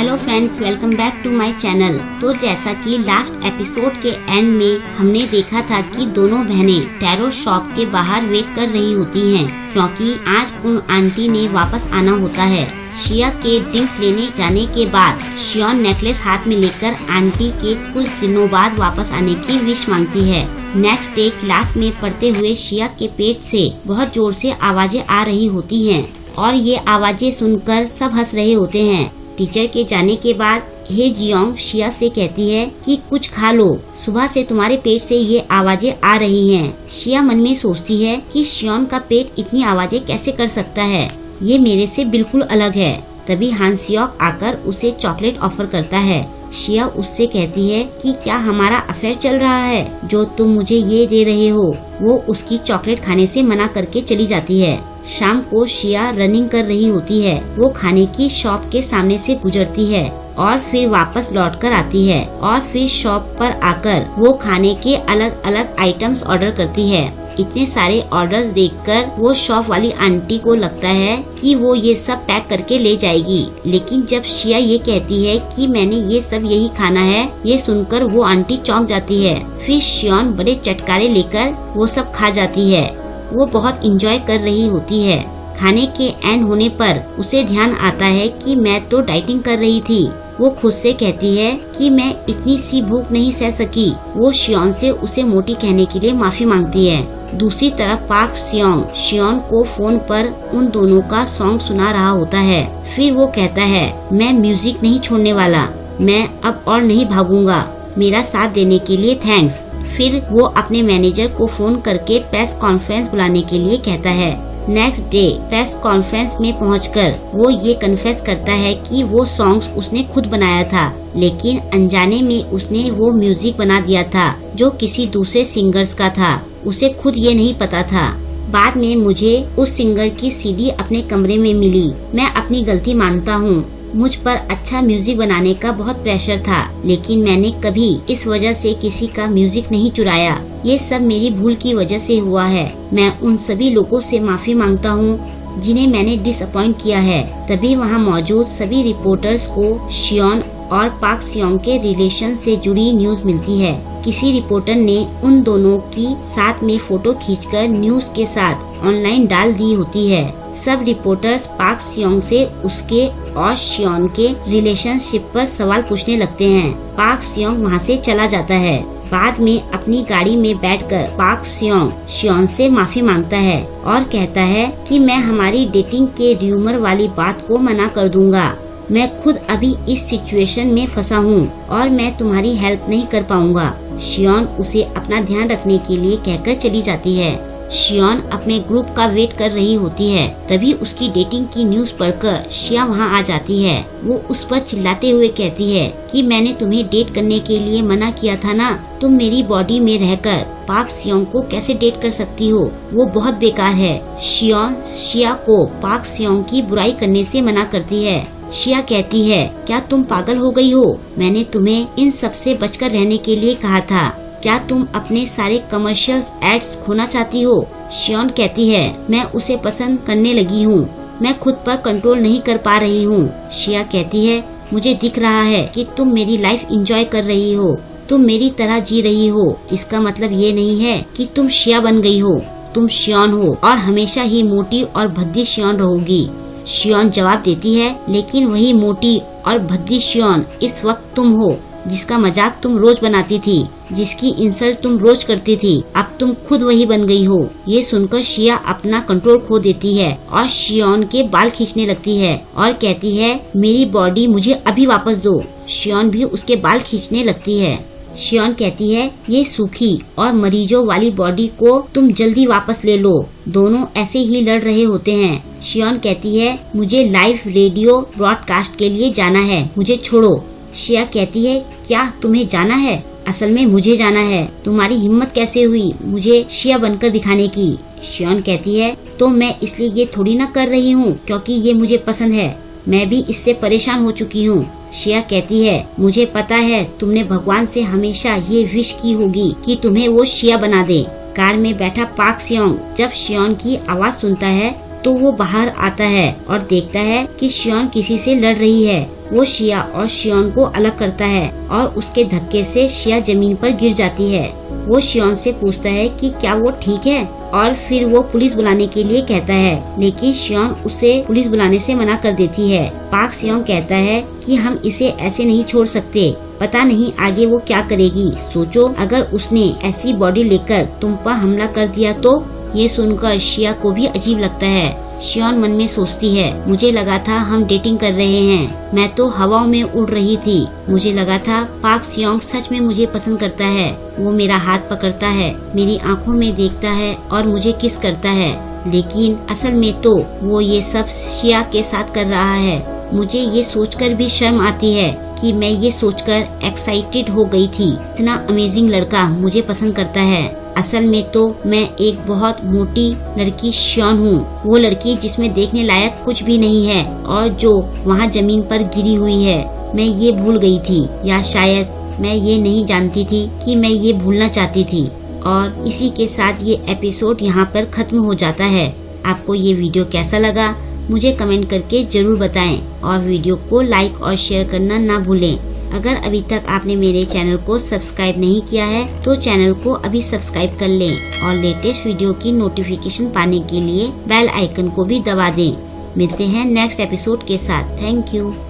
Hello friends, welcome back to my channel. तो जैसा कि लास्ट एपिसोड के एंड में हमने देखा था कि दोनों बहनें टैरो शॉप के बाहर वेट कर रही होती हैं, क्योंकि आज उन आंटी ने वापस आना होता है। शिया के ड्रिंक्स लेने जाने के बाद शियोन नेकलेस हाथ में लेकर आंटी के कुछ दिनों बाद वापस आने की विश मांगती है। नेक्स्ट डे क्लास में पढ़ते हुए शिया के पेट से बहुत जोर से आवाजें आ रही होती हैं और ये आवाजें सुनकर सब हंस रहे होते हैं। टीचर के जाने के बाद हे जियोंग शिया से कहती है कि कुछ खा लो, सुबह से तुम्हारे पेट से ये आवाजें आ रही हैं। शिया मन में सोचती है कि शियोन का पेट इतनी आवाजें कैसे कर सकता है, ये मेरे से बिल्कुल अलग है। तभी हान सियोक आकर उसे चॉकलेट ऑफर करता है। शिया उससे कहती है कि क्या हमारा अफेयर चल रहा है जो तुम मुझे ये दे रहे हो। वो उसकी चॉकलेट खाने से मना करके चली जाती है। शाम को शिया रनिंग कर रही होती है। वो खाने की शॉप के सामने से गुजरती है और फिर वापस लौट कर आती है और फिर शॉप पर आकर वो खाने के अलग अलग आइटम्स ऑर्डर करती है। इतने सारे ऑर्डर्स देखकर वो शॉप वाली आंटी को लगता है कि वो ये सब पैक करके ले जाएगी, लेकिन जब शिया ये कहती है कि मैंने ये सब यही खाना है, ये सुनकर वो आंटी चौंक जाती है। फिर शियोन बड़े चटकारे लेकर वो सब खा जाती है। वो बहुत इंजॉय कर रही होती है। खाने के एंड होने पर उसे ध्यान आता है कि मैं तो डाइटिंग कर रही थी। वो खुद से कहती है कि मैं इतनी सी भूख नहीं सह सकी। वो शियोन से उसे मोटी कहने के लिए माफी मांगती है। दूसरी तरफ पार्क सियोंग शियोन को फोन पर उन दोनों का सॉन्ग सुना रहा होता है। फिर वो कहता है मैं म्यूजिक नहीं छोड़ने वाला, मैं अब और नहीं भागूंगा, मेरा साथ देने के लिए थैंक्स। फिर वो अपने मैनेजर को फोन करके प्रेस कॉन्फ्रेंस बुलाने के लिए कहता है। नेक्स्ट डे प्रेस कॉन्फ्रेंस में पहुंचकर वो ये कन्फेस करता है कि वो सॉन्ग्स उसने खुद बनाया था, लेकिन अनजाने में उसने वो म्यूजिक बना दिया था जो किसी दूसरे सिंगर्स का था। उसे खुद ये नहीं पता था। बाद में मुझे उस सिंगर की सीडी अपने कमरे में मिली। मैं अपनी गलती मानता हूँ। मुझ पर अच्छा म्यूजिक बनाने का बहुत प्रेशर था, लेकिन मैंने कभी इस वजह से किसी का म्यूजिक नहीं चुराया। ये सब मेरी भूल की वजह से हुआ है। मैं उन सभी लोगों से माफी मांगता हूँ जिन्हें मैंने डिसअपॉइंट किया है। तभी वहाँ मौजूद सभी रिपोर्टर्स को शियोन और पार्क सियोंग के रिलेशन से जुड़ी न्यूज मिलती है। किसी रिपोर्टर ने उन दोनों की साथ में फोटो खींचकर न्यूज के साथ ऑनलाइन डाल दी होती है। सब रिपोर्टर्स पार्क सियोंग से उसके और शियोन के रिलेशनशिप पर सवाल पूछने लगते हैं। पार्क सियोंग वहाँ से चला जाता है। बाद में अपनी गाड़ी में बैठकर पार्क सियोंग शियोन से माफी मांगता है और कहता है कि मैं हमारी डेटिंग के र्यूमर वाली बात को मना कर दूंगा। मैं खुद अभी इस सिचुएशन में फंसा हूँ और मैं तुम्हारी हेल्प नहीं कर पाऊंगा। शियोन उसे अपना ध्यान रखने के लिए कहकर चली जाती है। शियोन अपने ग्रुप का वेट कर रही होती है। तभी उसकी डेटिंग की न्यूज पढ़कर शिया वहाँ आ जाती है। वो उस पर चिल्लाते हुए कहती है कि मैंने तुम्हें डेट करने के लिए मना किया था ना, तुम मेरी बॉडी में रहकर पार्क सियोंग को कैसे डेट कर सकती हो, वो बहुत बेकार है। शियोन शिया को पार्क सियोंग की बुराई करने से मना करती है। शिया कहती है क्या तुम पागल हो गई हो, मैंने तुम्हें इन सब से बचकर रहने के लिए कहा था। क्या तुम अपने सारे कमर्शियल एड्स खोना चाहती हो। शियोन कहती है मैं उसे पसंद करने लगी हूँ, मैं खुद पर कंट्रोल नहीं कर पा रही हूँ। शिया कहती है मुझे दिख रहा है कि तुम मेरी लाइफ एंजॉय कर रही हो, तुम मेरी तरह जी रही हो। इसका मतलब ये नहीं है कि तुम शिया बन गई हो, तुम शियोन हो और हमेशा ही मोटी और भद्दी शियोन रहोगी। शियोन जवाब देती है लेकिन वही मोटी और भद्दी शियोन इस वक्त तुम हो, जिसका मजाक तुम रोज बनाती थी, जिसकी इंसल्ट तुम रोज करती थी। अब तुम खुद वही बन गई हो। ये सुनकर शिया अपना कंट्रोल खो देती है और शियोन के बाल खींचने लगती है और कहती है मेरी बॉडी मुझे अभी वापस दो। शियोन भी उसके बाल खींचने लगती है। शियोन कहती है ये सूखी और मरीजों वाली बॉडी को तुम जल्दी वापस ले लो। दोनों ऐसे ही लड़ रहे होते हैं। शियोन कहती है मुझे लाइव रेडियो ब्रॉडकास्ट के लिए जाना है, मुझे छोड़ो। शिया कहती है क्या तुम्हें जाना है, असल में मुझे जाना है। तुम्हारी हिम्मत कैसे हुई मुझे शिया बनकर दिखाने की। शियोन कहती है तो मैं इसलिए ये थोड़ी ना कर रही हूँ क्योंकि ये मुझे पसंद है, मैं भी इससे परेशान हो चुकी हूँ। शिया कहती है मुझे पता है तुमने भगवान से हमेशा ये विश की होगी कि तुम्हें वो शिया बना दे। कार में बैठा पार्क सियोंग जब शियोन की आवाज सुनता है तो वो बाहर आता है और देखता है कि शियोन किसी से लड़ रही है। वो शिया और शियोन को अलग करता है और उसके धक्के से शिया जमीन पर गिर जाती है। वो शियोन से पूछता है कि क्या वो ठीक है और फिर वो पुलिस बुलाने के लिए कहता है, लेकिन शियोन उसे पुलिस बुलाने से मना कर देती है। पार्क सियोंग कहता है कि हम इसे ऐसे नहीं छोड़ सकते, पता नहीं आगे वो क्या करेगी। सोचो अगर उसने ऐसी बॉडी लेकर तुम पर हमला कर दिया तो। ये सुनकर शिया को भी अजीब लगता है। शियोन मन में सोचती है, मुझे लगा था हम डेटिंग कर रहे हैं, मैं तो हवाओं में उड़ रही थी। मुझे लगा था पार्क सियोंग सच में मुझे पसंद करता है। वो मेरा हाथ पकड़ता है, मेरी आंखों में देखता है और मुझे किस करता है, लेकिन असल में तो वो ये सब शिया के साथ कर रहा है। मुझे ये सोचकर भी शर्म आती है कि मैं ये सोचकर एक्साइटेड हो गई थी, इतना अमेजिंग लड़का मुझे पसंद करता है। असल में तो मैं एक बहुत मोटी लड़की शियोन हूँ, वो लड़की जिसमें देखने लायक कुछ भी नहीं है और जो वहाँ जमीन पर गिरी हुई है। मैं ये भूल गई थी, या शायद मैं ये नहीं जानती थी कि मैं ये भूलना चाहती थी। और इसी के साथ ये एपिसोड यहाँ पर खत्म हो जाता है। आपको ये वीडियो कैसा लगा मुझे कमेंट करके जरूर बताएं और वीडियो को लाइक और शेयर करना ना भूलें। अगर अभी तक आपने मेरे चैनल को सब्सक्राइब नहीं किया है तो चैनल को अभी सब्सक्राइब कर लें और लेटेस्ट वीडियो की नोटिफिकेशन पाने के लिए बेल आइकन को भी दबा दें। मिलते हैं नेक्स्ट एपिसोड के साथ। Thank you.